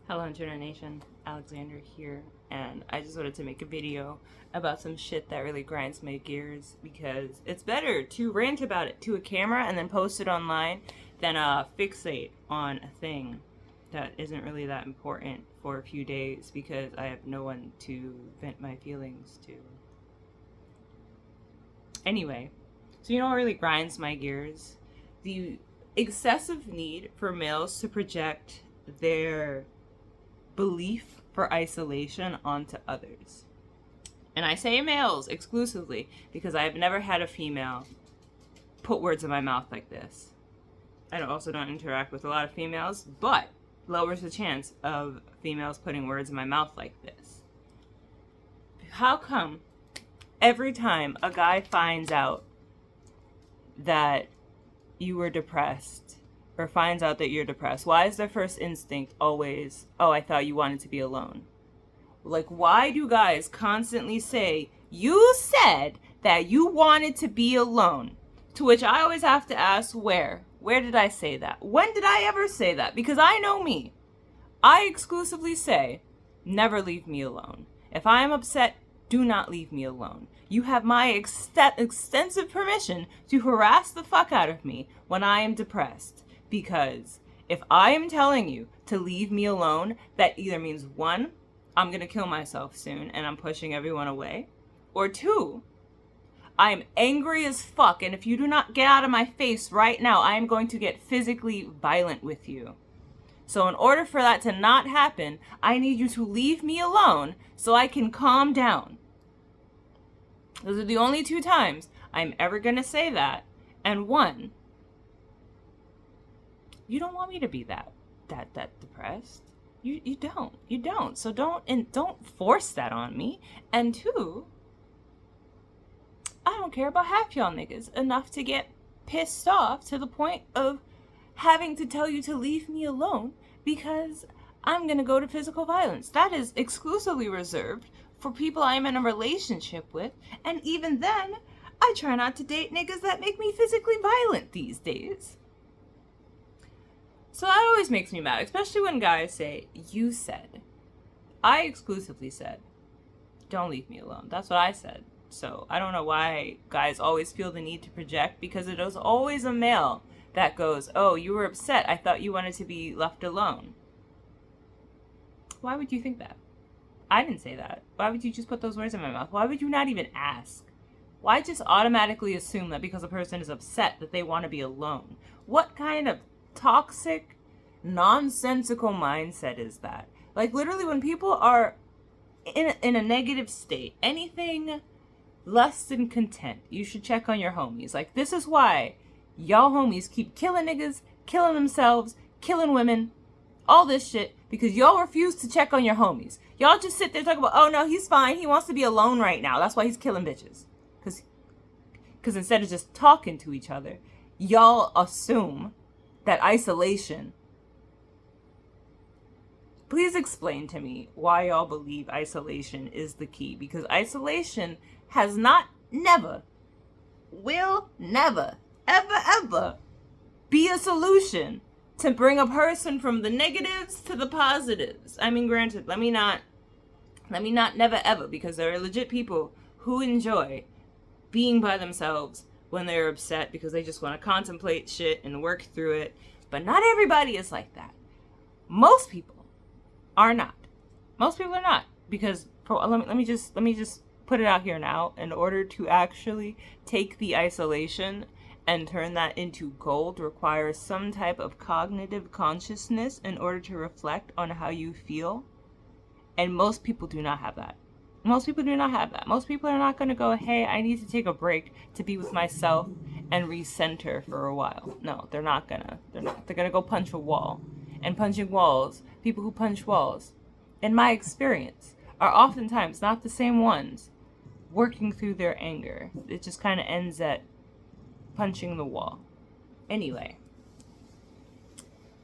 Hello, Internet Nation. Alexander here, and I just wanted to make a video about some shit that really grinds my gears because it's better to rant about it to a camera and then post it online than fixate on a thing that isn't really that important for a few days because I have no one to vent my feelings to. Anyway, so you know what really grinds my gears? The excessive need for males to project their belief for isolation onto others. And I say males exclusively because I have never had a female put words in my mouth like this. I also don't interact with a lot of females, but lowers the chance of females putting words in my mouth like this. How come every time a guy finds out that you were depressed or finds out that you're depressed, why is their first instinct always, oh, I thought you wanted to be alone? Like, why do guys constantly say, you said that you wanted to be alone? To which I always have to ask, where? Where did I say that? When did I ever say that? Because I know me. I exclusively say, never leave me alone. If I am upset, do not leave me alone. You have my extensive permission to harass the fuck out of me when I am depressed. Because if I am telling you to leave me alone, that either means one, I'm going to kill myself soon and I'm pushing everyone away. Or two, I am angry as fuck, and if you do not get out of my face right now, I am going to get physically violent with you. So in order for that to not happen, I need you to leave me alone so I can calm down. Those are the only two times I'm ever going to say that. And one, you don't want me to be that depressed. You don't. So don't force that on me. And two, I don't care about half y'all niggas enough to get pissed off to the point of having to tell you to leave me alone because I'm gonna go to physical violence. That is exclusively reserved for people I'm in a relationship with, and even then, I try not to date niggas that make me physically violent these days. So that always makes me mad, especially when guys say, you said. I exclusively said, don't leave me alone. That's what I said. So I don't know why guys always feel the need to project, because it is always a male that goes, oh, you were upset. I thought you wanted to be left alone. Why would you think that? I didn't say that. Why would you just put those words in my mouth? Why would you not even ask? Why just automatically assume that because a person is upset that they want to be alone? What kind of toxic, nonsensical mindset is that? Like, literally, when people are in a negative state, anything less than content, you should check on your homies. Like, this is why y'all homies keep killing niggas, killing themselves, killing women, all this shit, because y'all refuse to check on your homies. Y'all just sit there talking about, oh no, he's fine, he wants to be alone right now, that's why he's killing bitches. Because instead of just talking to each other, y'all assume that isolation. Please explain to me why y'all believe isolation is the key, because isolation has never, will never, ever be a solution to bring a person from the negatives to the positives. I mean, granted, let me not never ever, because there are legit people who enjoy being by themselves when they're upset because they just want to contemplate shit and work through it. But not everybody is like that. Most people are not. Most people are not, because let me just put it out here now. In order to actually take the isolation and turn that into gold requires some type of cognitive consciousness in order to reflect on how you feel. And most people do not have that. Most people do not have that. Most people are not going to go, hey, I need to take a break to be with myself and recenter for a while. No, they're not gonna. They're gonna go punch a wall. And punching walls, people who punch walls, in my experience, are oftentimes not the same ones working through their anger. It just kind of ends at punching the wall. Anyway,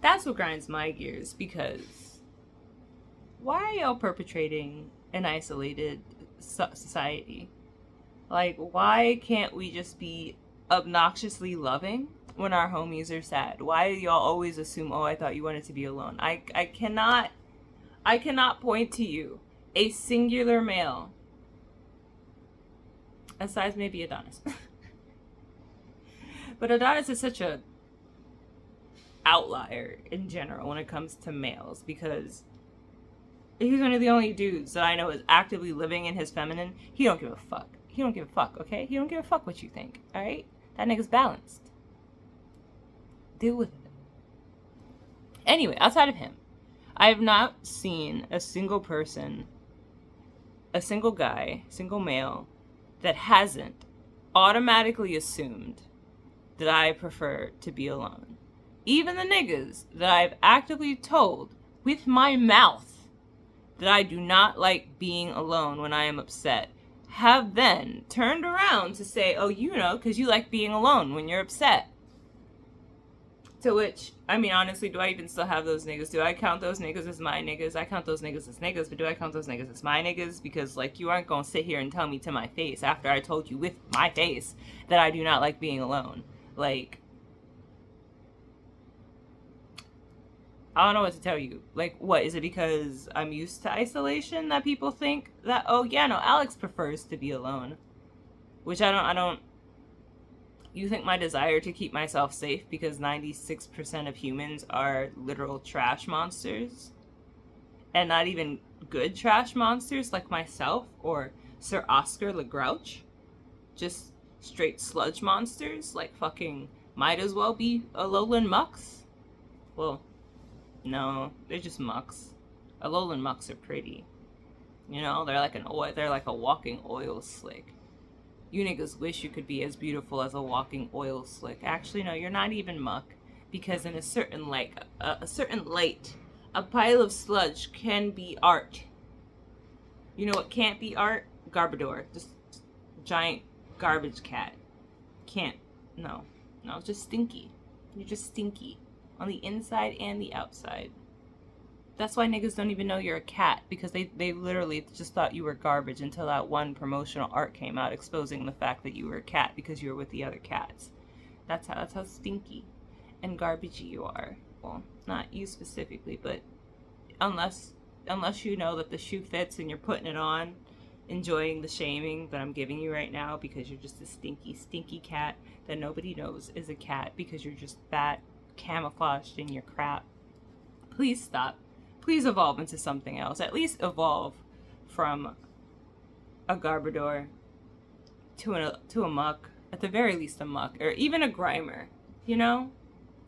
that's what grinds my gears, because why are y'all perpetrating an isolated society? Like, why can't we just be obnoxiously loving when our homies are sad? Why do y'all always assume, oh, I thought you wanted to be alone? I cannot I cannot point to you a singular male, besides maybe Adonis. But Adonis is such a outlier in general when it comes to males, because he's one of the only dudes that I know is actively living in his feminine. He don't give a fuck. He don't give a fuck, okay? He don't give a fuck what you think, alright? That nigga's balanced. Deal with it. Anyway, outside of him, I have not seen a single person, a single guy, single male, that hasn't automatically assumed that I prefer to be alone. Even the niggas that I've actively told with my mouth that I do not like being alone when I am upset have then turned around to say, oh, you know, because you like being alone when you're upset. To which, I mean, honestly, do I even still have those niggas? Do I count those niggas as my niggas? I count those niggas as niggas, but do I count those niggas as my niggas? Because, like, you aren't gonna sit here and tell me to my face after I told you with my face that I do not like being alone. Like, I don't know what to tell you. Like, what? Is it because I'm used to isolation that people think that, oh, yeah, no, Alex prefers to be alone? Which I don't... You think my desire to keep myself safe because 96% of humans are literal trash monsters? And not even good trash monsters like myself or Sir Oscar Le Grouch? Just straight sludge monsters like fucking might as well be Alolan Mucks? Well, no, they're just mucks. Alolan Mucks are pretty. You know, they're like a walking oil slick. You niggas wish you could be as beautiful as a walking oil slick. Actually, no, you're not even muck. Because in a certain light, a pile of sludge can be art. You know what can't be art? Garbodor. Just giant garbage cat. Can't. No, just stinky. You're just stinky. On the inside and the outside. That's why niggas don't even know you're a cat, because they literally just thought you were garbage until that one promotional art came out exposing the fact that you were a cat because you were with the other cats. That's how stinky and garbagey you are. Well, not you specifically, but unless you know that the shoe fits and you're putting it on, enjoying the shaming that I'm giving you right now because you're just a stinky cat that nobody knows is a cat because you're just fat, camouflaged in your crap. Please stop. Please evolve into something else. At least evolve from a Garbodor to a Muck. At the very least a Muck. Or even a Grimer. You know?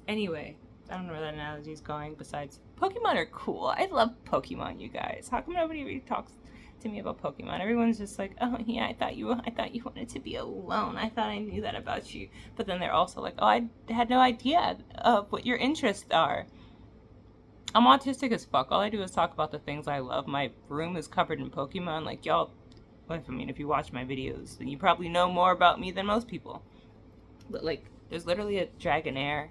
Anyway, I don't know where that analogy is going besides Pokemon are cool. I love Pokemon, you guys. How come nobody really talks to me about Pokemon? Everyone's just like, oh yeah, I thought you wanted to be alone. I thought I knew that about you. But then they're also like, oh, I had no idea of what your interests are. I'm autistic as fuck. All I do is talk about the things I love. My room is covered in Pokemon. Like, y'all, I mean, if you watch my videos, then you probably know more about me than most people. But, like, there's literally a Dragonair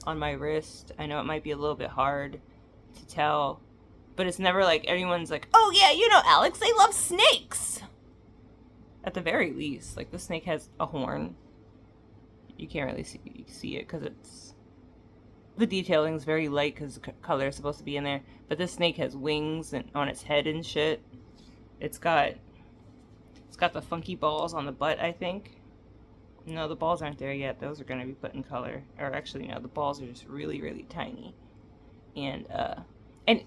on my wrist. I know it might be a little bit hard to tell, but it's never like everyone's like, oh yeah, you know, Alex, they love snakes. At the very least, like, the snake has a horn. You can't really see it because the detailing is very light because the color is supposed to be in there. But this snake has wings and on its head and shit. It's got the funky balls on the butt, I think. No, the balls aren't there yet. Those are going to be put in color. Or actually, no, the balls are just really, really tiny. And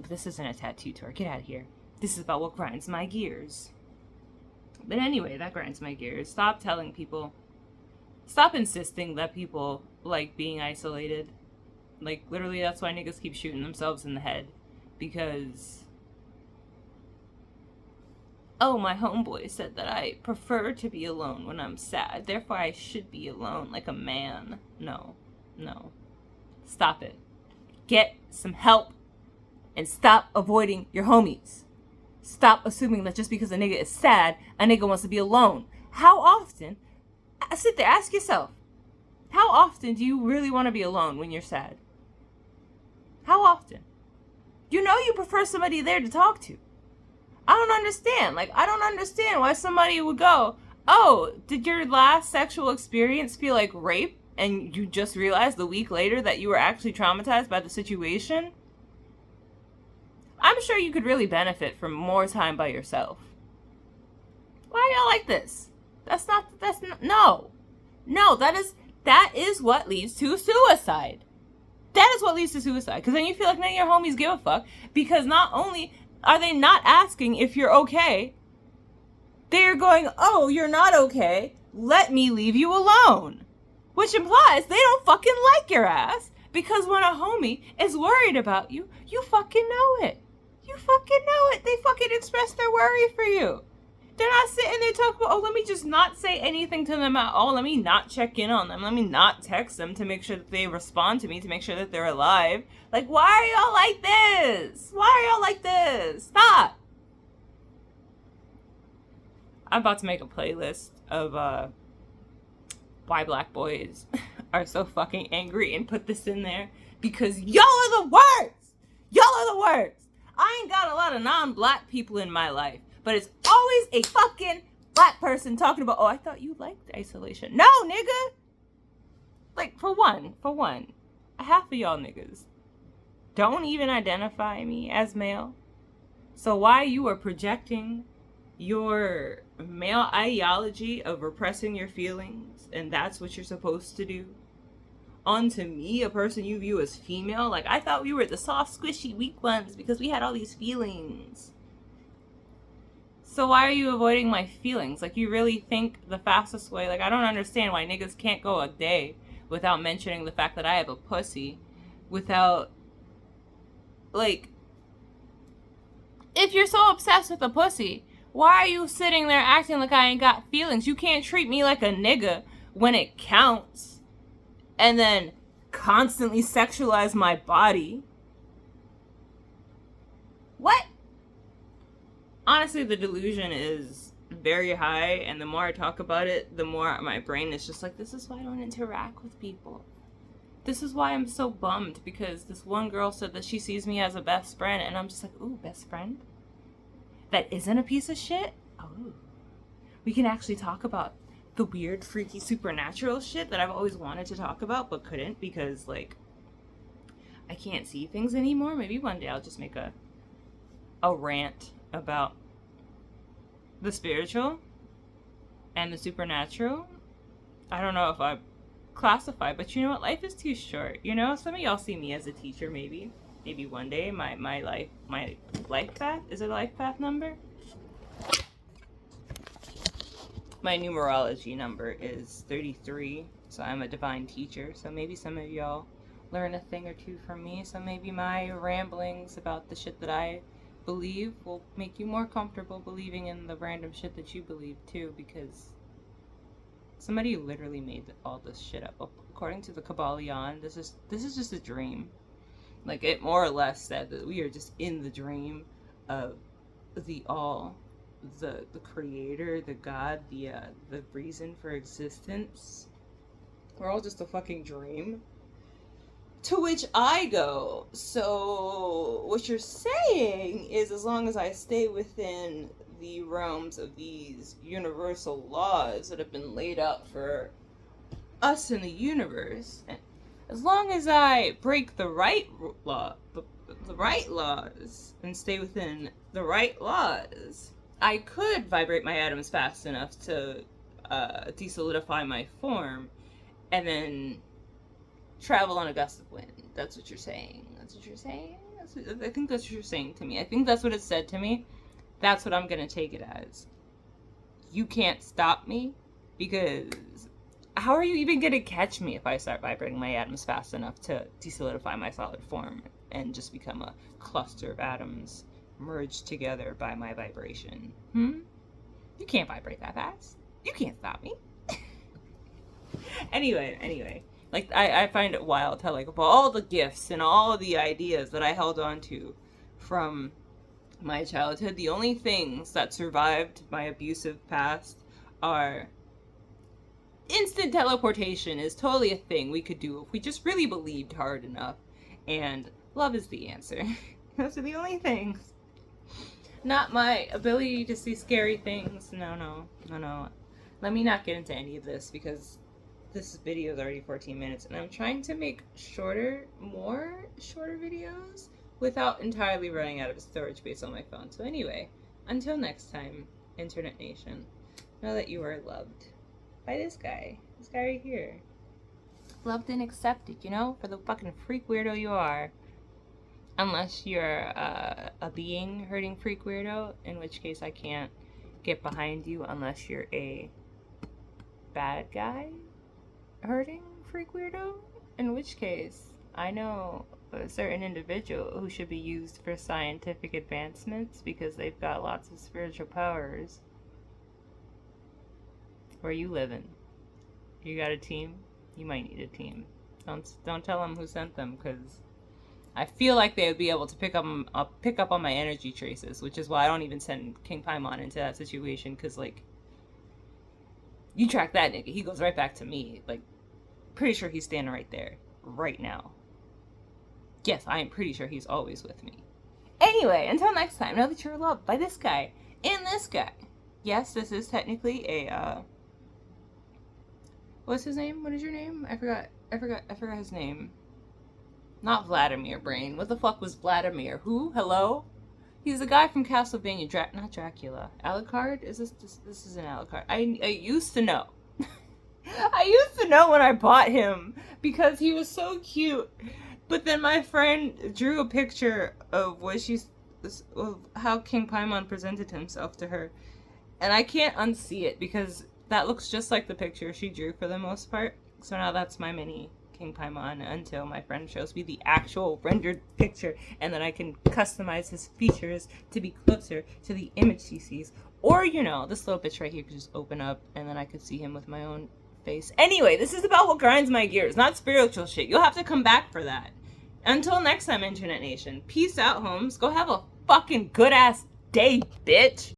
this isn't a tattoo tour. Get out of here. This is about what grinds my gears. But anyway, that grinds my gears. Stop telling people. Stop insisting that people like being isolated. Like, literally, that's why niggas keep shooting themselves in the head. Because, oh, my homeboy said that I prefer to be alone when I'm sad. Therefore, I should be alone like a man. No. Stop it. Get some help. And stop avoiding your homies. Stop assuming that just because a nigga is sad, a nigga wants to be alone. How often, sit there, ask yourself, how often do you really want to be alone when you're sad? How often? You know you prefer somebody there to talk to. I don't understand. Like, I don't understand why somebody would go, oh, did your last sexual experience feel like rape? And you just realized a week later that you were actually traumatized by the situation? I'm sure you could really benefit from more time by yourself. Why y'all like this? No, that is what leads to suicide. That is what leads to suicide. Because then you feel like none of your homies give a fuck. Because not only are they not asking if you're okay, they're going, oh, you're not okay. Let me leave you alone. Which implies they don't fucking like your ass. Because when a homie is worried about you, you fucking know it. You fucking know it. They fucking express their worry for you. They're not sitting there talking about, oh, let me just not say anything to them at all. Let me not check in on them. Let me not text them to make sure that they respond to me, to make sure that they're alive. Like, why are y'all like this? Why are y'all like this? Stop. I'm about to make a playlist of why black boys are so fucking angry and put this in there. Because y'all are the worst. Y'all are the worst. I ain't got a lot of non-black people in my life. But it's always a fucking black person talking about, oh, I thought you liked isolation. No, nigga. Like, for one, half of y'all niggas don't even identify me as male. So why you are projecting your male ideology of repressing your feelings, and that's what you're supposed to do, onto me, a person you view as female? Like, I thought we were the soft, squishy, weak ones because we had all these feelings. So why are you avoiding my feelings? Like, you really think the fastest way... Like, I don't understand why niggas can't go a day without mentioning the fact that I have a pussy. Without... Like... If you're so obsessed with a pussy, why are you sitting there acting like I ain't got feelings? You can't treat me like a nigga when it counts. And then constantly sexualize my body. What? Honestly, the delusion is very high, and the more I talk about it, the more my brain is just like, this is why I don't interact with people. This is why I'm so bummed, because this one girl said that she sees me as a best friend, and I'm just like, ooh, best friend? That isn't a piece of shit? Oh. We can actually talk about the weird, freaky, supernatural shit that I've always wanted to talk about, but couldn't, because, like, I can't see things anymore. Maybe one day I'll just make a rant about the spiritual and the supernatural. I don't know if I classify, but you know what? Life is too short. You know, some of y'all see me as a teacher, maybe one day. My life path, is it a life path number? My numerology number is 33, so I'm a divine teacher. So maybe some of y'all learn a thing or two from me. So maybe my ramblings about the shit that I believe will make you more comfortable believing in the random shit that you believe too, because somebody literally made all this shit up. According to the Kabbalion, this is just a dream. Like, it more or less said that we are just in the dream of the all, the creator, the God, the reason for existence. We're all just a fucking dream. To which I go, so what you're saying is, as long as I stay within the realms of these universal laws that have been laid out for us in the universe, and as long as I break the right laws, and stay within the right laws, I could vibrate my atoms fast enough to desolidify my form, and then travel on a gust of wind. That's what you're saying. I think that's what you're saying to me. I think that's what it said to me. That's what I'm gonna take it as. You can't stop me, because how are you even gonna catch me if I start vibrating my atoms fast enough to desolidify my solid form and just become a cluster of atoms merged together by my vibration? You can't vibrate that fast. You can't stop me. Anyway. Like, I find it wild how, like, of all the gifts and all the ideas that I held on to from my childhood, the only things that survived my abusive past are instant teleportation is totally a thing we could do if we just really believed hard enough, and love is the answer. Those are the only things. Not my ability to see scary things. No. Let me not get into any of this, because this video is already 14 minutes, and I'm trying to make shorter videos, without entirely running out of storage space on my phone. So anyway, until next time, Internet Nation, know that you are loved by this guy right here. Loved and accepted, you know, for the fucking freak weirdo you are. Unless you're a being hurting freak weirdo, in which case I can't get behind you unless you're a bad guy hurting freak weirdo, in which case I know a certain individual who should be used for scientific advancements because they've got lots of spiritual powers. Where you living? You got a team? You might need a team. Don't tell them who sent them, because I feel like they would be able to pick up on my energy traces, which is why I don't even send King Paimon into that situation, because, like, you track that nigga, he goes right back to me. Like, pretty sure he's standing right there, right now. Yes, I am pretty sure he's always with me. Anyway, until next time, know that you're loved by this guy and this guy. Yes, this is technically a, what's his name? What is your name? I forgot his name. Not Vladimir, brain. What the fuck was Vladimir? Who? Hello? He's the guy from Castlevania. Not Dracula. Alucard? Is this is an Alucard. I used to know. I used to know when I bought him because he was so cute. But then my friend drew a picture of of how King Paimon presented himself to her. And I can't unsee it because that looks just like the picture she drew for the most part. So now that's my mini King Paimon until my friend shows me the actual rendered picture, and then I can customize his features to be closer to the image she sees. Or, you know, this little bitch right here could just open up and then I could see him with my own face. Anyway, this is about what grinds my gears, not spiritual shit. You'll have to come back for that. Until next time, Internet Nation. Peace out, Holmes. Go have a fucking good ass day, bitch.